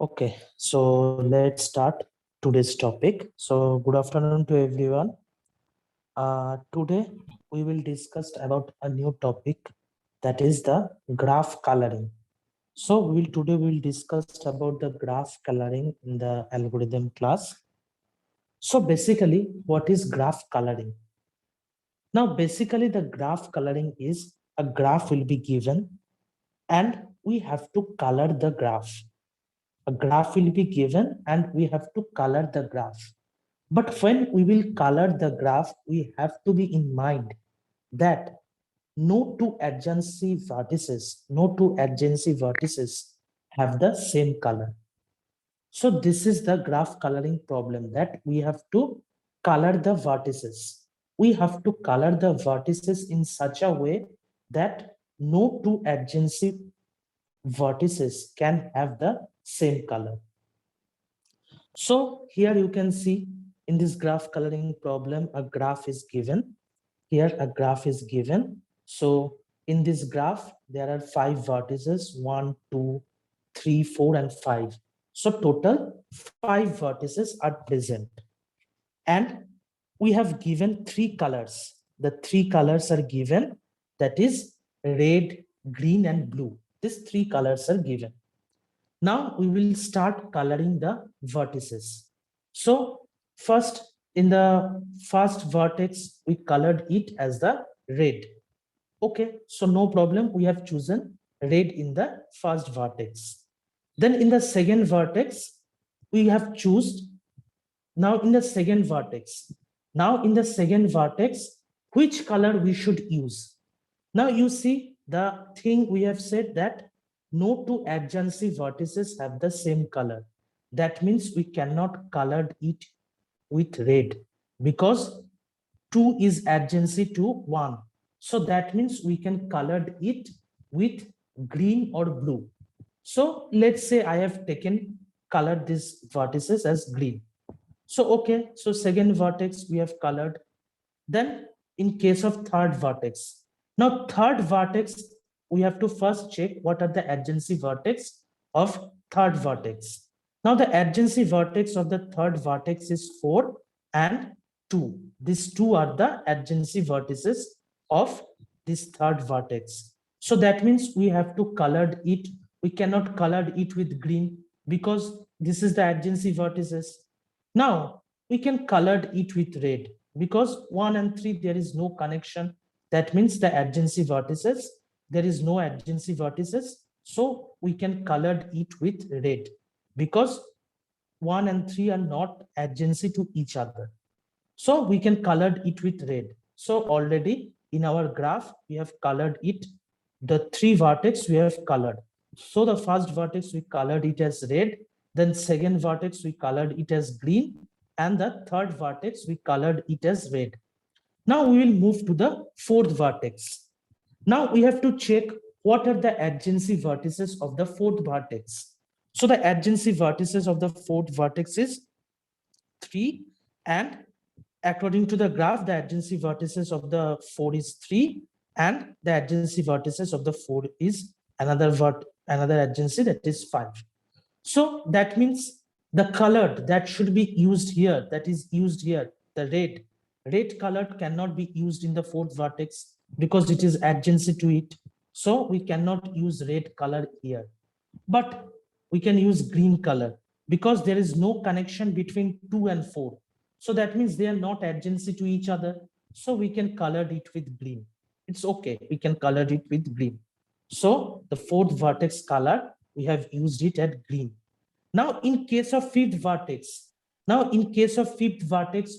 Okay, so let's start today's topic. So, good afternoon to everyone. Today we will discuss about a new topic, that is the graph coloring. So, today we will discuss about the graph coloring in the algorithm class. So, basically, what is graph coloring? Now, basically, the graph coloring is a graph will be given and we have to color the graph. A graph will be given and we have to color the graph. But when we will color the graph, we have to be in mind that no two adjacency vertices have the same color. So this is the graph coloring problem, that we have to color the vertices. We have to color the vertices in such a way that no two adjacency vertices can have the same color. So here you can see in this graph coloring problem, a graph is given. Here a graph is given. So in this graph, there are 5 vertices, 1, 2, 3, 4, and 5. So total 5 vertices are present. And we have given 3 colors. The 3 colors are given, that is red, green, and blue. These 3 colors are given. Now we will start coloring the vertices. So first, in the first vertex, we colored it as the red. Okay, so no problem. We have chosen red in the first vertex. Then in the second vertex, we have chosen now in the second vertex. Now in the second vertex, which color we should use? Now you see the thing we have said, that no two adjacency vertices have the same color. That means we cannot color it with red because 2 is adjacency to 1. So that means we can color it with green or blue. So let's say I have colored these vertices as green. So okay, so second vertex we have colored. Then in case of third vertex, now third vertex, we have to first check what are the adjacency vertex of third vertex. Now the adjacency vertex of the third vertex is 4 and 2. These two are the adjacency vertices of this third vertex. So that means we have to color it. We cannot color it with green because this is the adjacency vertices. Now we can color it with red because 1 and 3 there is no connection. That means the adjacency vertices, there is no adjacency vertices. So we can color it with red because 1 and 3 are not adjacency to each other. So we can color it with red. So already in our graph, we have colored it. The 3 vertex we have colored. So the first vertex we colored it as red. Then second vertex we colored it as green. And the third vertex we colored it as red. Now we will move to the fourth vertex. Now we have to check what are the adjacency vertices of the fourth vertex. So the adjacency vertices of the fourth vertex is 3, and according to the graph, the adjacency vertices of the 4 is 3, and the adjacency vertices of the 4 is another adjacency, that is 5. So that means the colored that should be used here, that is used here, the red colored cannot be used in the fourth vertex because it is adjacency to it. So we cannot use red color here, but we can use green color because there is no connection between 2 and 4. So that means they are not adjacency to each other. So we can color it with green. It's okay. We can color it with green. So the fourth vertex color, we have used it at green. Now in case of fifth vertex,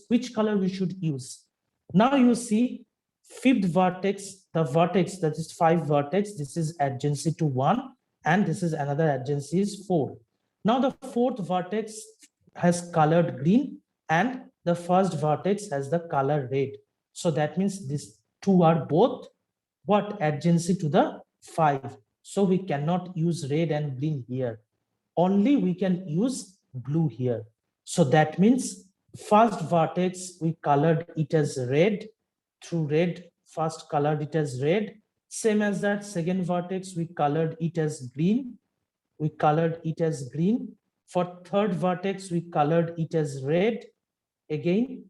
which color we should use? Now you see fifth vertex, the vertex that is 5 vertex, this is adjacency to 1, and this is another adjacency is 4. Now the fourth vertex has colored green and the first vertex has the color red. So that means these two are both what adjacency to the 5. So we cannot use red and green here. Only we can use blue here. So that means first vertex we colored it as red, through red, first colored it as red. Same as that second vertex we colored it as green. We colored it as green. For third vertex, we colored it as red again.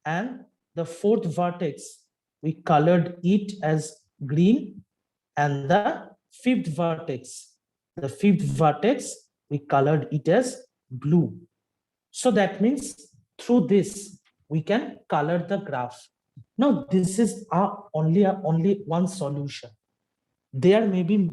And the fourth vertex, we colored it as green. And the fifth vertex, we colored it as blue. So that means through this, we can color the graph. Now, this is only one solution. There may be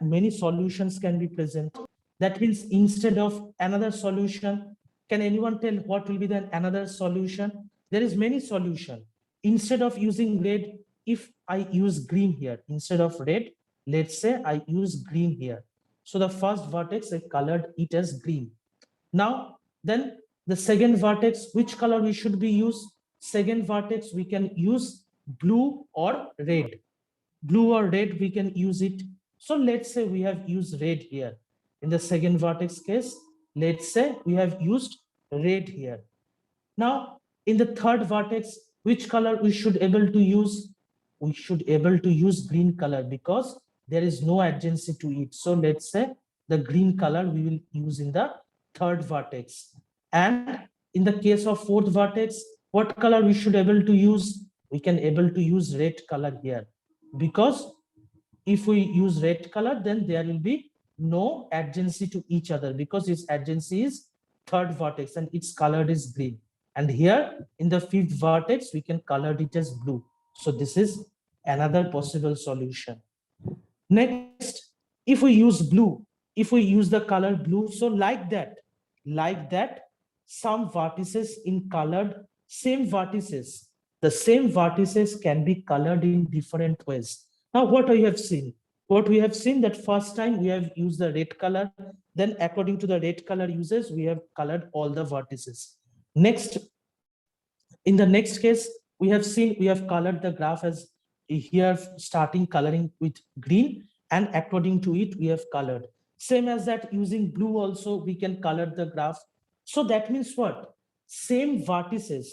many solutions can be present. That means instead of another solution, can anyone tell what will be then another solution? There is many solution. Instead of using red, if I use green here, instead of red, let's say I use green here. So the first vertex, I colored it as green. Now, then the second vertex, which color we should be use? Second vertex, we can use blue or red. Blue or red, we can use it. So let's say we have used red here. In the second vertex case, let's say we have used red here. Now, in the third vertex, which color we should able to use? We should able to use green color because there is no adjacency to it. So let's say the green color we will use in the third vertex. And in the case of fourth vertex, what color we should able to use? We can able to use red color here, because if we use red color, then there will be no adjacency to each other, because its adjacency is third vertex and its colored is green. And here in the fifth vertex, we can color it as blue. So this is another possible solution. Next, if we use blue, if we use the color blue, so like that, some vertices in colored same vertices, the same vertices can be colored in different ways. Now, what we have seen? What we have seen that first time we have used the red color, then according to the red color uses, we have colored all the vertices. Next, in the next case, we have seen we have colored the graph as here starting coloring with green, and according to it we have colored. Same as that, using blue also we can color the graph. So that means what? Same vertices,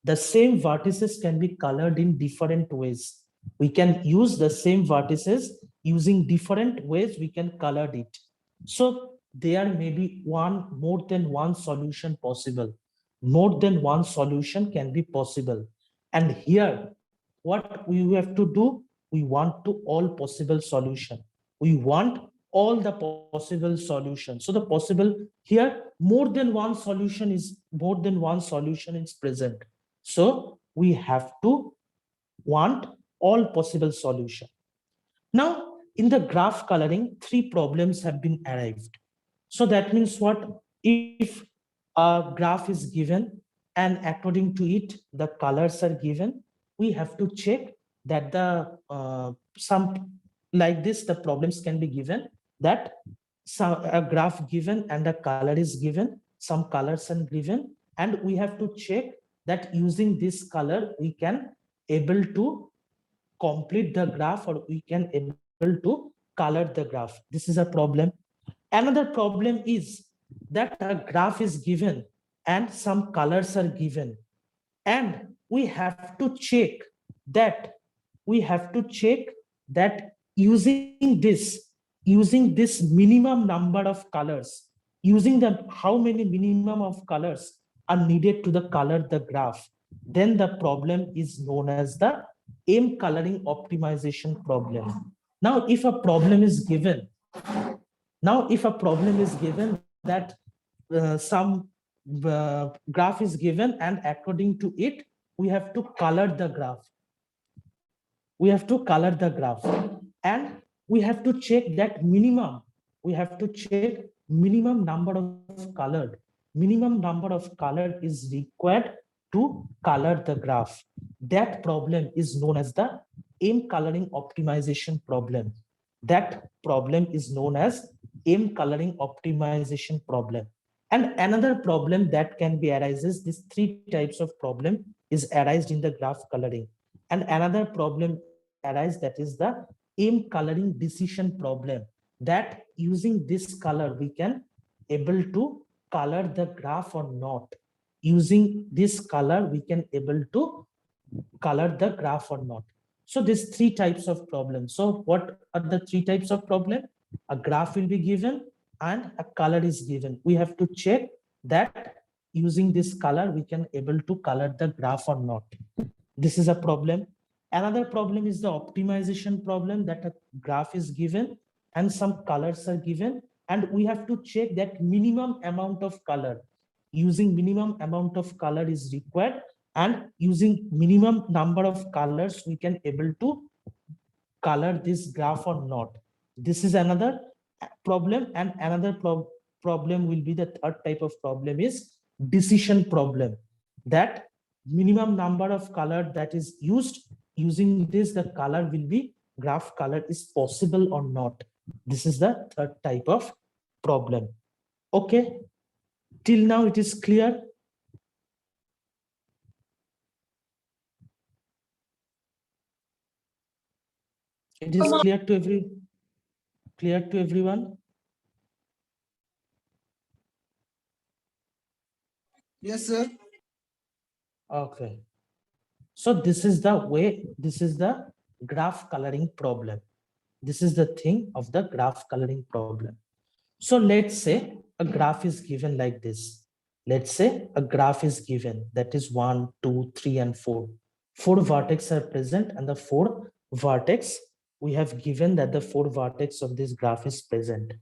the same vertices can be colored in different ways. We can use the same vertices using different ways we can color it. So there may be more than one solution possible. More than one solution can be possible. And here, what we have to do, we want to all possible solution. We want all the possible solutions. So the possible here, more than one solution is present. So we have to want all possible solution. Now, in the graph coloring, 3 problems have been arrived. So that means what? If a graph is given and according to it, the colors are given, we have to check that the some like this, the problems can be given that a graph given and a color is given, some colors are given, and we have to check that using this color, we can able to complete the graph, or we can able to color the graph. This is a problem. Another problem is that a graph is given and some colors are given, and we have to check that using this minimum number of colors, using the how many minimum of colors are needed to the color the graph, then the problem is known as the M coloring optimization problem. Now, if a problem is given, that some graph is given, and according to it, we have to color the graph. And we have to check that minimum. We have to check minimum number of colored. Minimum number of color is required to color the graph. That problem is known as the M coloring optimization problem. That problem is known as M coloring optimization problem. And another problem that can be arises, these 3 types of problem is arised in the graph coloring. And another problem arise, that is the M coloring decision problem, that using this color we can able to color the graph or not. Using this color we can able to color the graph or not. So these 3 types of problems. So what are the 3 types of problem? A graph will be given, and a color is given. We have to check that using this color, we can able to color the graph or not. This is a problem. Another problem is the optimization problem, that a graph is given and some colors are given, and we have to check that minimum amount of color. Using minimum amount of color is required, and using minimum number of colors, we can able to color this graph or not. This is another problem, and another problem will be the third type of problem is decision problem, that minimum number of color that is used, using this the color will be graph color is possible or not. This is the third type of problem. Okay, till now it is clear. It is clear to everyone. Yes, sir. Okay, so this is the way, this is the graph coloring problem. This is the thing of the graph coloring problem. So let's say a graph is given like this. Let's say a graph is given, that is 1, 2, 3, and 4. 4 vertex are present, and the 4 vertex, we have given that the 4 vertex of this graph is present.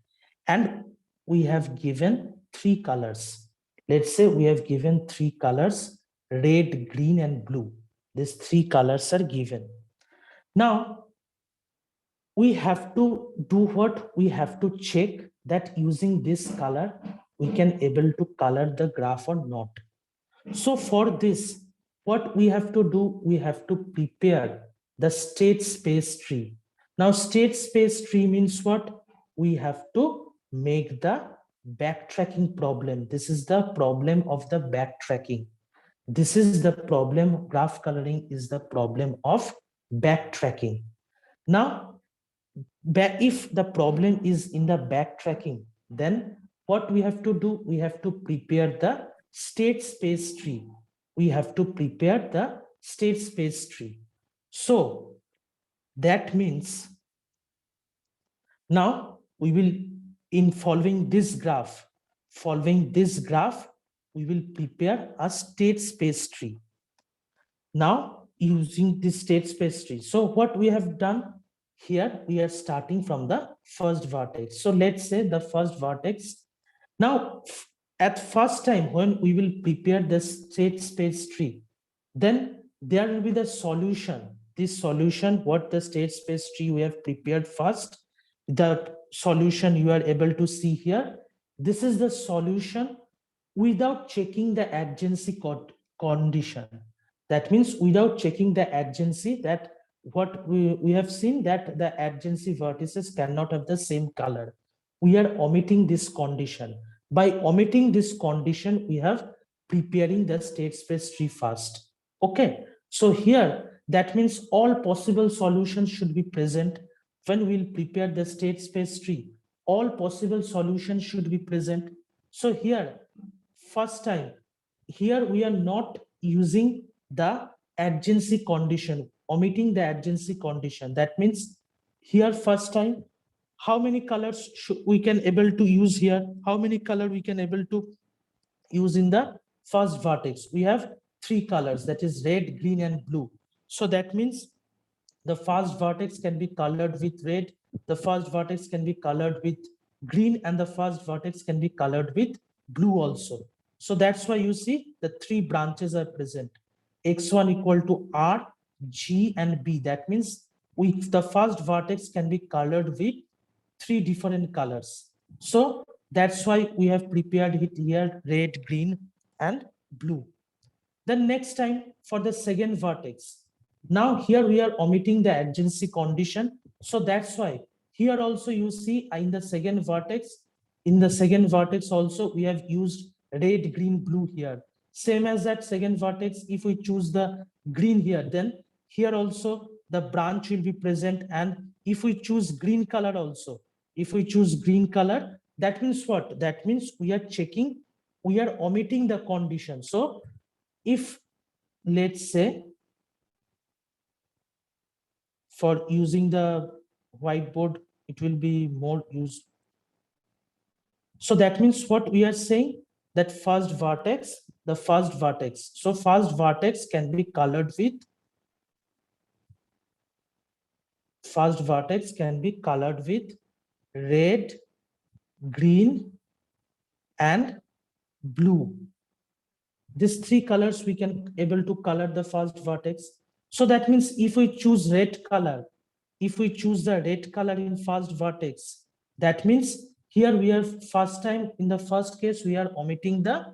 And we have given 3 colors. Let's say we have given 3 colors, red, green, and blue. These 3 colors are given. Now, we have to do what? We have to check that using this color, we can able to color the graph or not. So for this, what we have to do, we have to prepare the state space tree. Now, state space tree means what? We have to make the backtracking problem. This is the problem of the backtracking. This is the problem, graph coloring is the problem of backtracking. Now, if the problem is in the backtracking, then what we have to do, we have to prepare the state space tree. We have to prepare the state space tree. So that means now we will, in following this graph, we will prepare a state space tree. Now using this state space tree. So what we have done, here we are starting from the first vertex. So let's say the first vertex. Now at first time when we will prepare the state space tree, then there will be the solution. This solution, what the state space tree we have prepared first, the solution you are able to see here. This is the solution without checking the adjacency condition. That means without checking the adjacency, that what we have seen that the adjacency vertices cannot have the same color. We are omitting this condition. By omitting this condition, we have preparing the state space tree first. Okay, so here that means all possible solutions should be present when we'll prepare the state space tree. All possible solutions should be present. So here, first time, here we are not using the adjacency condition, omitting the adjacency condition. That means here first time, how many colors we can able to use here? How many color we can able to use in the first vertex? We have 3 colors, that is red, green, and blue. So that means the first vertex can be colored with red, the first vertex can be colored with green, and the first vertex can be colored with blue also. So that's why you see the 3 branches are present. X1 equal to R, G, and B. That means the first vertex can be colored with 3 different colors. So that's why we have prepared it here, red, green, and blue. Then next time for the second vertex. Now here we are omitting the adjacency condition. So that's why here also you see in the second vertex also we have used red, green, blue here. Same as that second vertex, if we choose the green here, then here also the branch will be present. And if we choose green color also, if we choose green color, that means what? That means we are checking, we are omitting the condition. So if let's say for using the whiteboard, it will be more used. So that means what we are saying, that first vertex, the first vertex. So first vertex can be colored with, first vertex can be colored with red, green, and blue. These three colors we can able to color the first vertex. So that means if we choose red color, if we choose the red color in first vertex, that means here we are first time, in the first case we are omitting the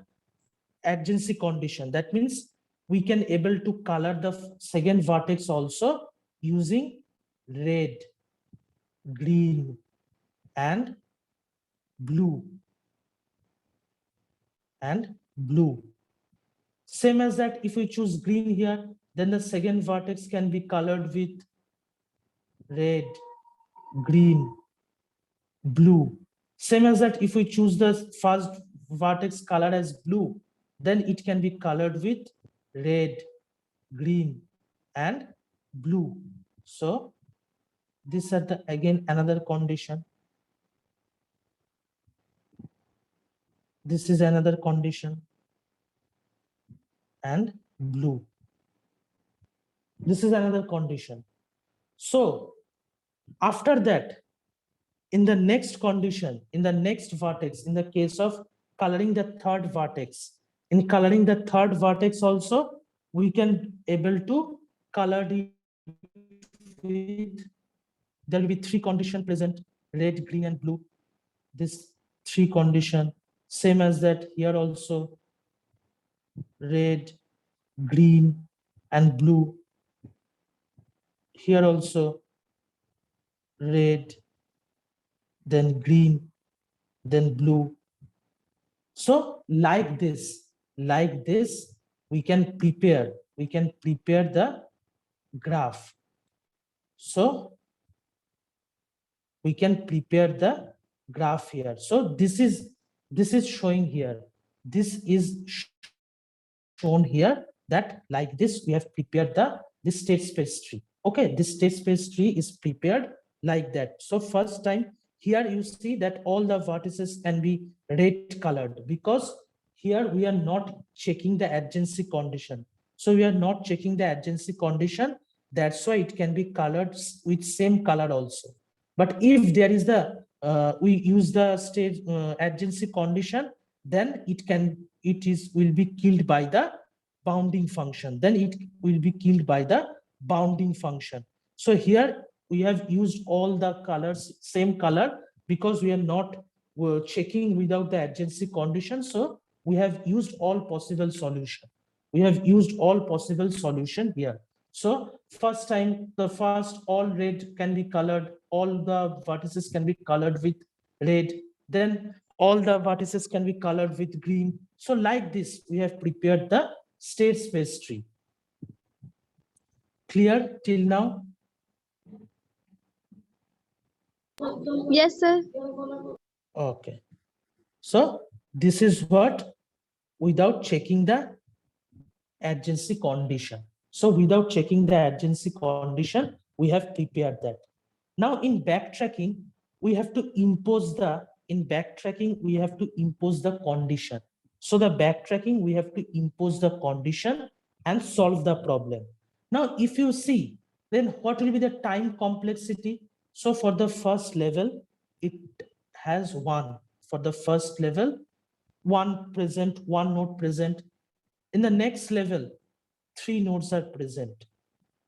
adjacency condition. That means we can able to color the second vertex also using red, green, and blue, and blue. Same as that, if we choose green here, then the second vertex can be colored with red, green, blue. Same as that, if we choose the first vertex color as blue, then it can be colored with red, green, and blue. So these are the again another condition. This is another condition, and blue. This is another condition. So after that, in the next condition, in the next vertex, in the case of coloring the third vertex, in coloring the third vertex also, we can able to color it with, there will be three condition present, red, green, and blue. This three condition, same as that here also, red, green, and blue. Here also red, then green, then blue. So like this, we can prepare the graph. So we can prepare the graph here. So this is showing here. This is shown here that like this we have prepared the this state space tree. Okay, this state space tree is prepared like that. So first time here you see that all the vertices can be red colored, because here we are not checking the adjacency condition. So we are not checking the adjacency condition. That's why it can be colored with same color also. But if there is the we use the state adjacency condition, then it will be killed by the bounding function. Then it will be killed by the bounding function. So here we have used all the colors, same color, because we are not checking without the adjacency condition. So we have used all possible solution. We have used all possible solution here. So first time, the first all red can be colored, all the vertices can be colored with red, then all the vertices can be colored with green. So like this, we have prepared the state space tree. Clear till now? Yes, sir. Okay. So this is what, without checking the adjacency condition. So without checking the adjacency condition, we have prepared that. Now in backtracking, we have to impose the, in backtracking, we have to impose the condition. So the backtracking, we have to impose the condition and solve the problem. Now, if you see, then what will be the time complexity? So for the first level, it has one. For the first level, one present, one node present. In the next level, three nodes are present.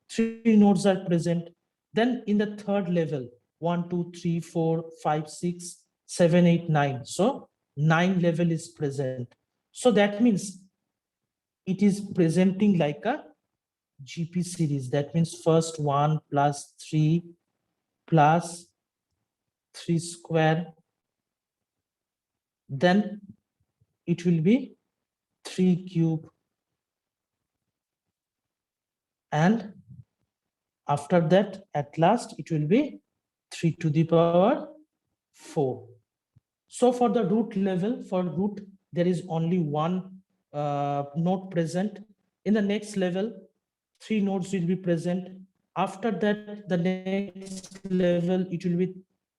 Three nodes are present. Then in the third level, 1, 2, 3, 4, 5, 6, 7, 8, 9. So 9 level is present. So that means it is presenting like a GP series. That means first 1 plus 3 plus 3 square. Then it will be 3 cube. And after that, at last, it will be 3 to the power 4. So for the root level, for root, there is only one node present. In the next level, 3 nodes will be present. After that, the next level, it will be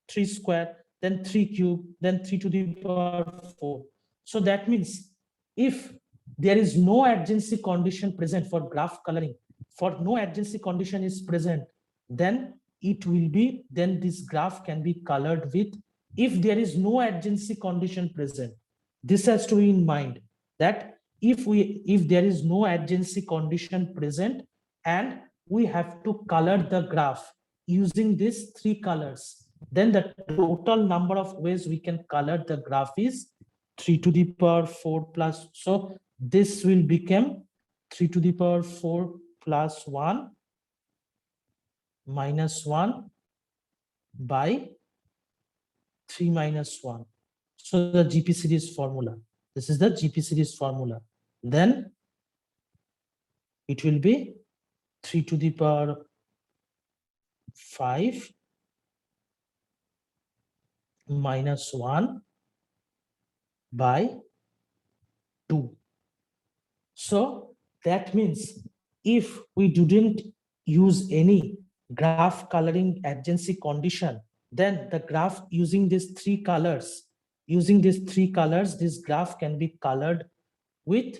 3 square. then 3 cube, then 3 to the power 4. So that means if there is no adjacency condition present for graph coloring, for no adjacency condition is present, then it will be, then this graph can be colored with, if there is no adjacency condition present. This has to be in mind that if there is no adjacency condition present and we have to color the graph using these 3 colors, then the total number of ways we can color the graph is 3 to the power 4 plus. So this will become 3 to the power 4 plus 1 minus 1 by 3 minus 1. So the GP series formula. This is the GP series formula. Then it will be 3 to the power 5 minus 1 by 2. So that means if we didn't use any graph coloring adjacency condition, then the graph using these 3 colors, this graph can be colored with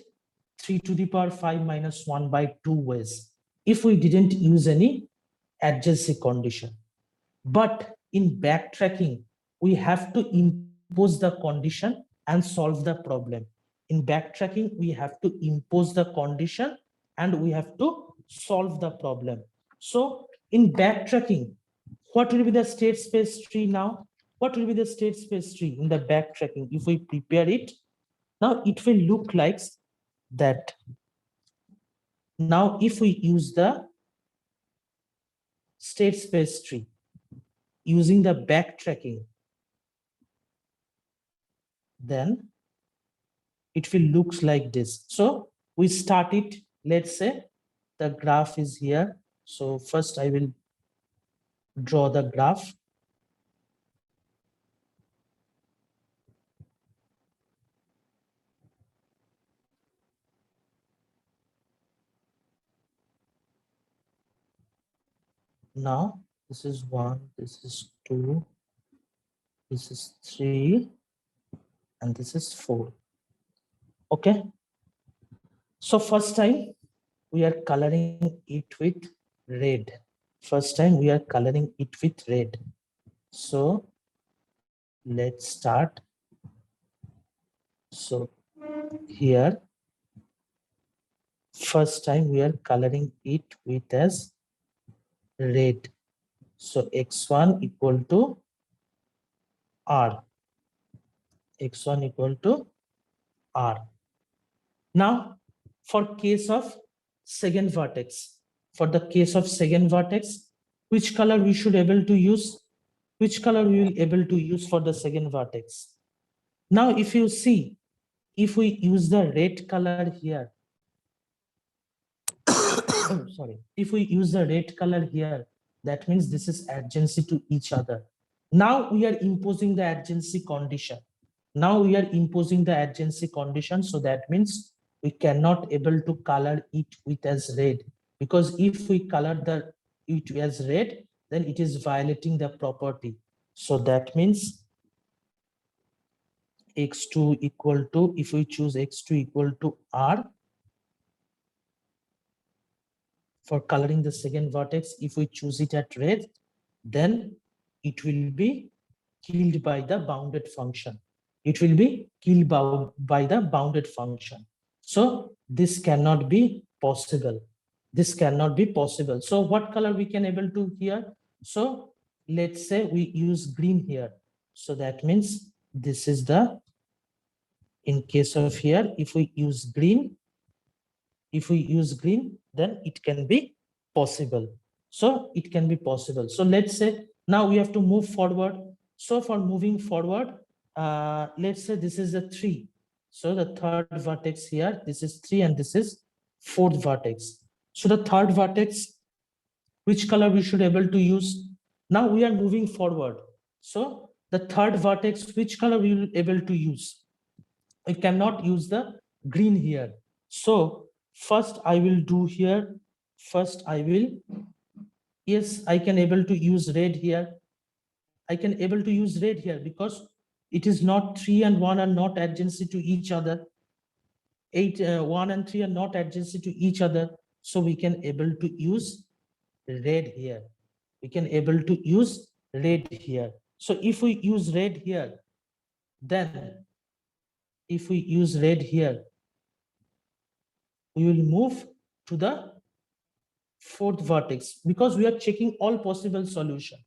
3 to the power 5 minus 1 by 2 ways if we didn't use any adjacency condition. But in backtracking, we have to impose the condition and solve the problem. In backtracking, we have to impose the condition and we have to solve the problem. So in backtracking, what will be the state space tree now? What will be the state space tree in the backtracking? If we prepare it, now it will look like that. Now, if we use the state space tree using the backtracking, then it will looks like this. So we start it, let's say the graph is here. So first I will draw the graph. Now this is 1, this is 2, this is 3, and this is 4. Okay. So first time we are coloring it with red. First time we are coloring it with red. So let's start. So here, first time we are coloring it with as red. So x1 equal to R. X1 equal to R. Now, for case of second vertex, for the case of second vertex, which color we should able to use? Which color we will able to use for the second vertex? Now, if you see, if we use the red color here, sorry, if we use the red color here, that means this is adjacency to each other. Now we are imposing the adjacency condition. Now we are imposing the adjacency condition. So that means we cannot able to color it with as red, because if we color it as red, then it is violating the property. So that means x2 equal to, if we choose x2 equal to R, for coloring the second vertex, if we choose it at red, then it will be killed by the bounded function. It will be killed by the bounded function. So this cannot be possible. This cannot be possible. So what color we can able to here? So let's say we use green here. So that means this is the, in case of here, if we use green, then it can be possible. So it can be possible. So let's say now we have to move forward. So for moving forward, let's say this is a 3. So the third vertex here, this is 3 and this is fourth vertex. So the third vertex, which color we should able to use? Now we are moving forward. So the third vertex, which color we will able to use? We cannot use the green here. So first I will do here. First I will, yes, I can able to use red here. I can able to use red here because it is not 3 and 1 are not adjacent to each other. 1 and 3 are not adjacent to each other. So we can able to use red here. We can able to use red here. So if we use red here, then if we use red here, we will move to the fourth vertex because we are checking all possible solution.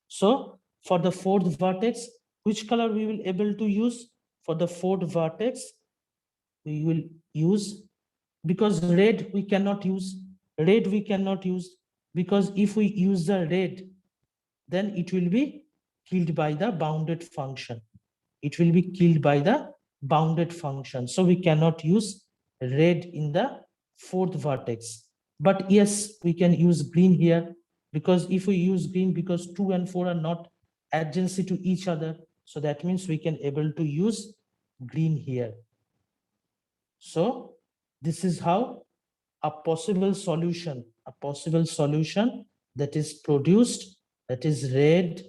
So for the fourth vertex, which color we will able to use? For the fourth vertex, we will use, because red we cannot use, because if we use the red, then it will be killed by the bounded function. It will be killed by the bounded function. So we cannot use red in the fourth vertex. But yes, we can use green here, because if we use green, because 2 and 4 are not adjacent to each other, so that means we can able to use green here. So this is how a possible solution that is produced, that is red,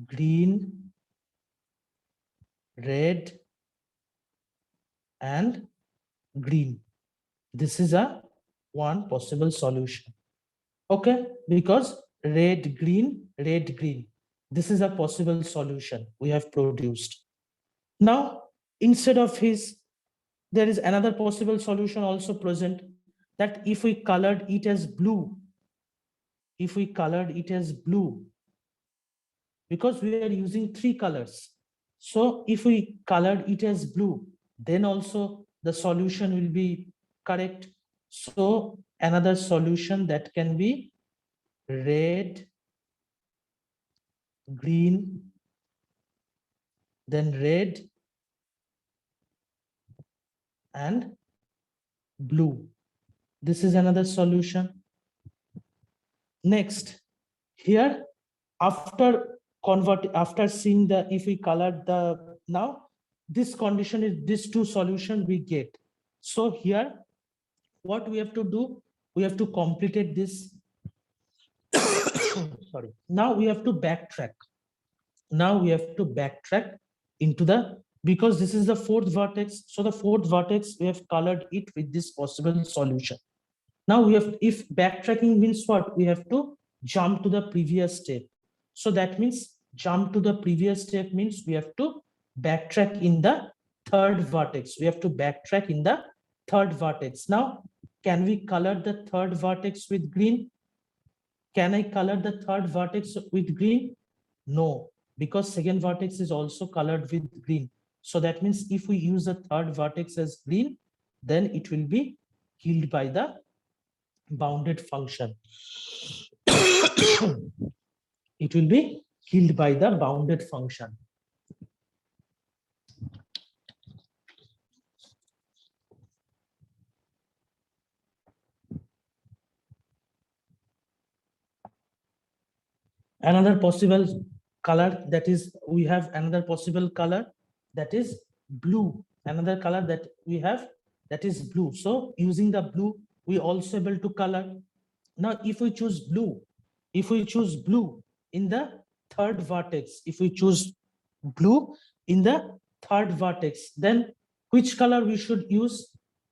green, red, and green. This is a one possible solution. Okay, because red, green, this is a possible solution we have produced. Now, instead of his, there is another possible solution also present, that if we colored it as blue, because we are using 3 colors. So if we colored it as blue, then also the solution will be correct. So another solution that can be red, green, then red and blue. This is another solution. Next, here after seeing the, if we colored the, now this condition is this 2 solution we get. So here what we have to do, we have to complete this. Sorry. Now we have to backtrack. Into the, because this is the fourth vertex. So the fourth vertex, we have colored it with this possible solution. Now we have, if backtracking means what? We have to jump to the previous step. So that means jump to the previous step means we have to backtrack in the third vertex. We have to backtrack in the third vertex. Now, can we color the third vertex with green? Can I color the third vertex with green? No, because second vertex is also colored with green. So that means if we use the third vertex as green, then it will be killed by the bounded function. It will be killed by the bounded function. Another possible color, that is, we have another possible color, that is blue. Another color that we have, that is blue. So using the blue, we also able to color. Now if we choose blue in the third vertex, then which color we should use?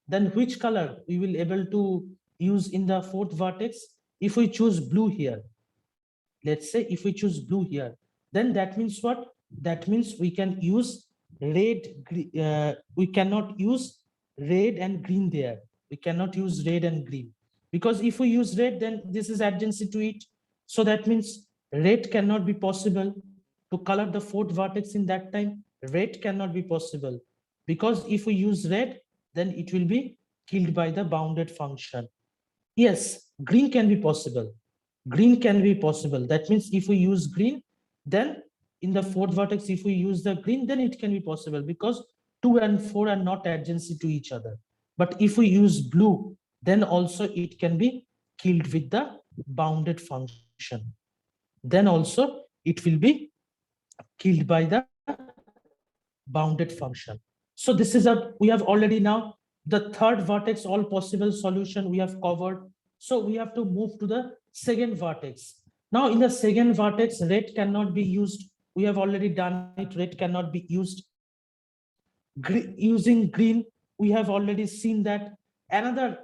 Then which color we will able to use in the fourth vertex? If we choose blue here, let's say if we choose blue here, then that means what? That means we can use red, we cannot use red and green there. We cannot use red and green, because if we use red, then this is adjacent to it. So that means red cannot be possible to color the fourth vertex in that time. Red cannot be possible, because if we use red, then it will be killed by the bounded function. Yes, green can be possible. That means if we use green, then in the fourth vertex, if we use the green, then it can be possible, because 2 and 4 are not adjacent to each other. But if we use blue, then also it can be killed with the bounded function. Then also it will be killed by the bounded function. So this is we have already now the third vertex, all possible solution we have covered. So we have to move to the second vertex. Now in the second vertex, red cannot be used. We have already done it. Red cannot be used. Using green, we have already seen that. Another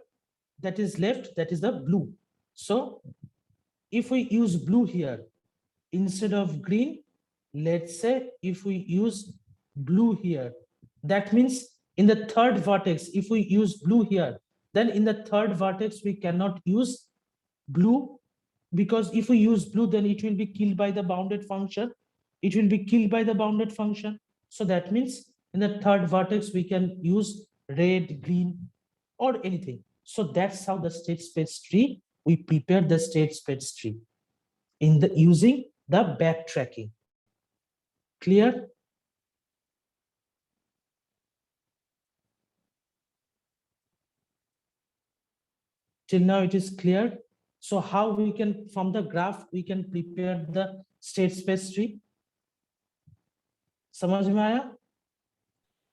that is left, that is the blue. So if we use blue here instead of green, let's say if we use blue here, that means in the third vertex, if we use blue here, then in the third vertex we cannot use blue, because if we use blue, then it will be killed by the bounded function. It will be killed by the bounded function. So that means in the third vertex we can use red, green, or anything. So that's how the state space tree, we prepare the state space tree in the using the backtracking. Clear? Till now it is clear. So how we can, from the graph, we can prepare the state space tree? समझ में आया?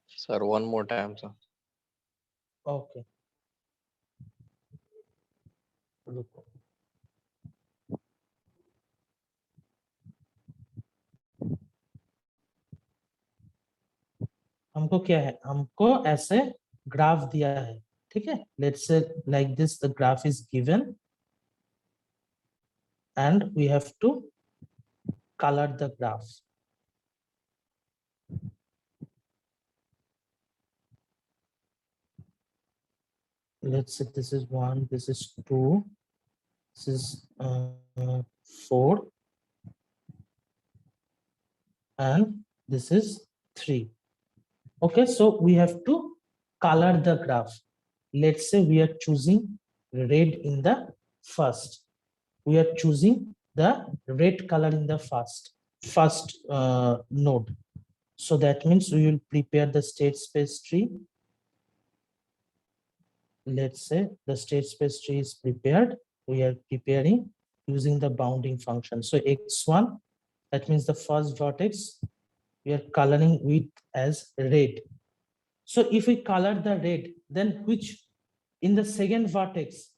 Sir, one more time, sir. Okay. रुको. हमको क्या है, हमको ऐसे graph दिया है, ठीक है. Let's say like this the graph is given and we have to color the graph. Let's say this is 1, this is 2, this is 4, and this is 3. Okay, so we have to color the graph. Let's say we are choosing red in the first. We are choosing the red color in the first node. So that means we will prepare the state space tree. Let's say the state space tree is prepared. We are preparing using the bounding function. So x1, that means the first vertex, we are coloring with as red. So if we color the red, then which in the second vertex,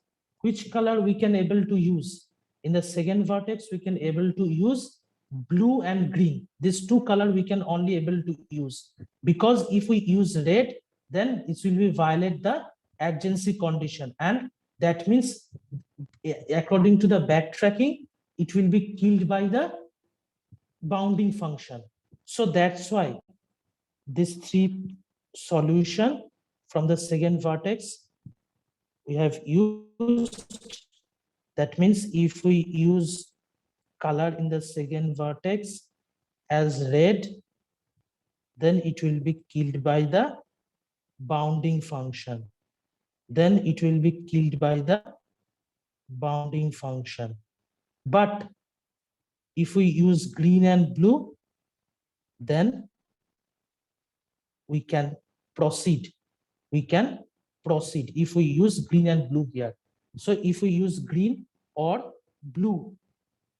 which color we can able to use? In the second vertex, we can able to use blue and green. These two color we can only able to use, because if we use red, then it will be violate the adjacency condition, and that means according to the backtracking, it will be killed by the bounding function. So that's why this 3 solution from the second vertex we have used. That means if we use color in the second vertex as red, then it will be killed by the bounding function. Then it will be killed by the bounding function. But if we use green and blue, then we can proceed. We can proceed if we use green and blue here. So if we use green or blue,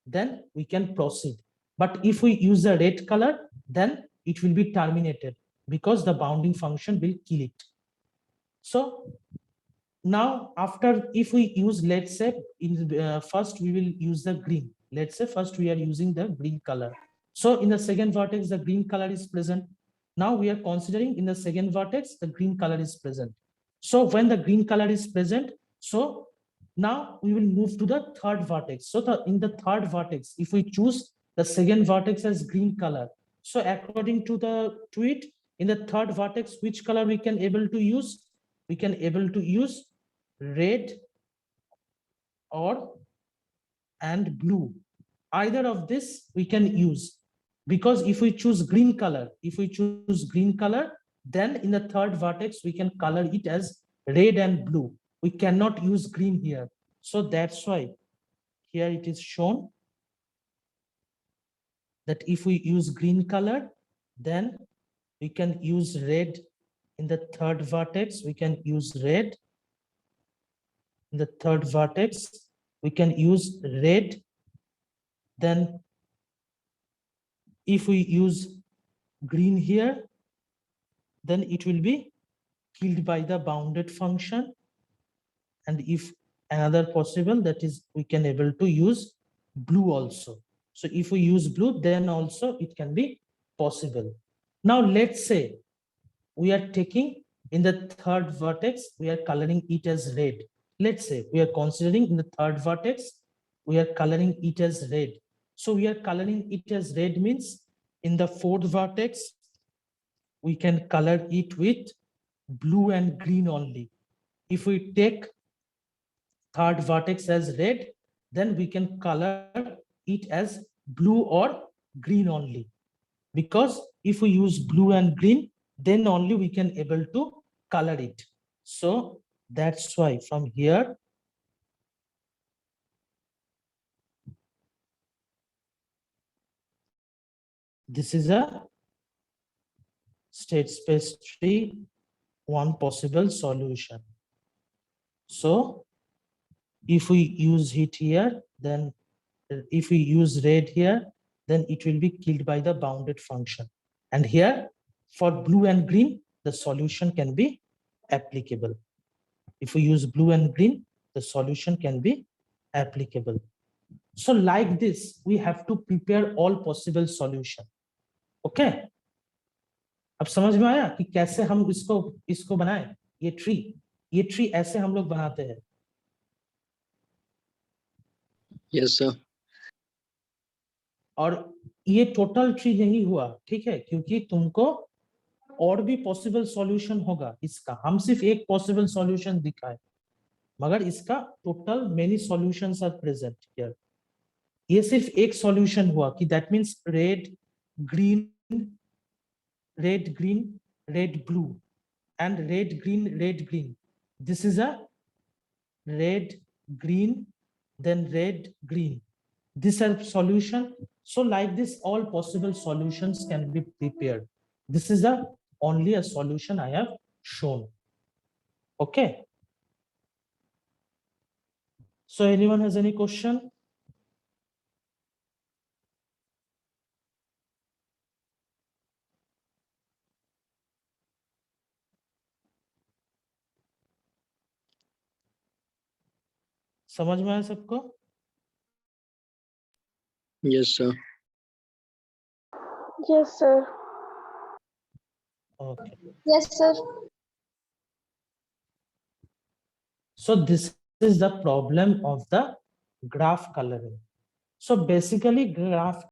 then we can proceed. But if we use the red color, then it will be terminated, because the bounding function will kill it. So now after, if we use, let's say in first we will use the green. Let's say first we are using the green color. So in the second vertex, the green color is present. Now we are considering in the second vertex, the green color is present. So when the green color is present, so now we will move to the third vertex. So in the third vertex, if we choose the second vertex as green color, so according to the tweet, in the third vertex, which color we can able to use? We can able to use red or and blue. Either of this we can use, because if we choose green color, then in the third vertex we can color it as red and blue. We cannot use green here. So that's why here it is shown that if we use green color, then we can use red in the third vertex. We can use red in the third vertex. We can use red. Then if we use green here, then it will be killed by the bounded function. And if another possible, that is we can able to use blue also. So if we use blue, then also it can be possible. Now let's say we are taking in the third vertex, we are coloring it as red. Let's say we are considering in the third vertex, we are coloring it as red. So we are coloring it as red means in the fourth vertex, we can color it with blue and green only. If we take third vertex as red, then we can color it as blue or green only. Because if we use blue and green, then only we can able to color it. So that's why from here, this is a state space tree, one possible solution. So if we use it here, then if we use red here, then it will be killed by the bounded function. And here for blue and green, the solution can be applicable. If we use blue and green, the solution can be applicable. So like this, we have to prepare all possible solution. Okay? अब समझ में आया कि कैसे हम इसको बनाएं? ये ट्री ऐसे हम लोग बनाते हैं. Yes, sir. और ये टोटल ट्री नहीं हुआ, ठीक है, क्योंकि तुमको और भी पॉसिबल सॉल्यूशन होगा इसका. हम सिर्फ एक पॉसिबल सॉल्यूशन दिखाए, मगर इसका total many solutions are present here. ये सिर्फ एक सॉल्यूशन हुआ कि that means red green red blue and red green. This is a red green then red green. These are solution. So like this, all possible solutions can be prepared. This is the only a solution I have shown. Okay. So anyone has any question? समझ में आया सबको? Yes, sir. Yes, sir. Okay. Yes, sir. So this is the problem of the graph coloring. So basically graph